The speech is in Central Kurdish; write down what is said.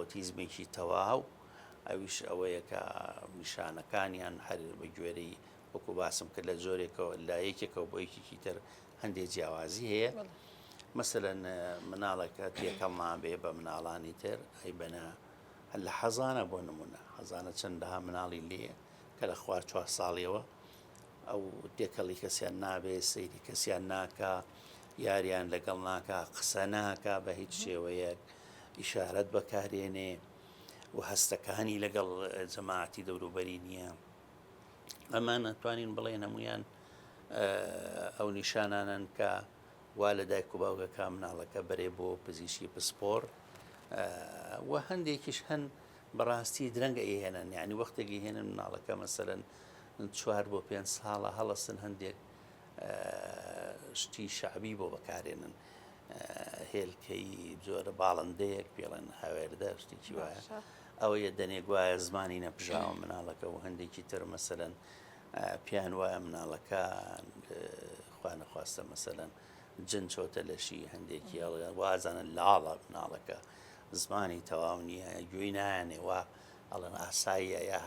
ئۆتیزمێکی تەواو ئەویش ئەوەیە کە نیشانەکانیان هەر بە گوێرەی وەکو باسم کرد لە جۆرێکەوە لایەکێکەوە بۆ یەکێکی تر هەندێک جیاوازی هەیە مەسەلەن مناڵێکە تێکەڵ نابێ بە مناڵانی تر ئەیبەنە لە حەزانە بۆ نمونە حەزانە چەندەها مناڵی لێیە کە لە خوار 4 ساڵیەوە ئەو تێکەڵی کەسیان نابێ سەیری کەسیان ناکە یاریان لەگەڵ ناکە قسە ناکە بە هیچ شێوەیەک ئیشارەت بەکارێنێ و هەستەکانی لەگەڵ جەماعەتی دەوروبەری نییە ئەمان ناتوانین بڵێن هەمویان ئەو نیشانانن کە وا لە دایک و باوکەکە مناڵەکە بەرێ بۆ پزیشکی پسپۆر و هەندێکیش هەن بەڕاستی درەنگە ئێهێنن یعنی وەختێکی هێنن مناڵەکە مەسەرەن 4 بۆ 5 ساڵە هەڵەسن هەندێک شتی شعبی بۆ بەکارێنن هێلکەی جۆرە باڵندەیەک پێڵێن هاوێردە شتێکی وایە ئەوەیە دەنێک وایە زمانی نەپژاوە مناڵەکە و هەندێکی تر مەسەرەن پیان وایە مناڵەکە خوا نەخواستە مەسەرەن جن چۆتە لەشی هەندێکی هەڵێ وازانن لاڵە مناڵەکە زمانی تەواو نییە گوێی نایانێ وا ئەڵەن ئاساییە یا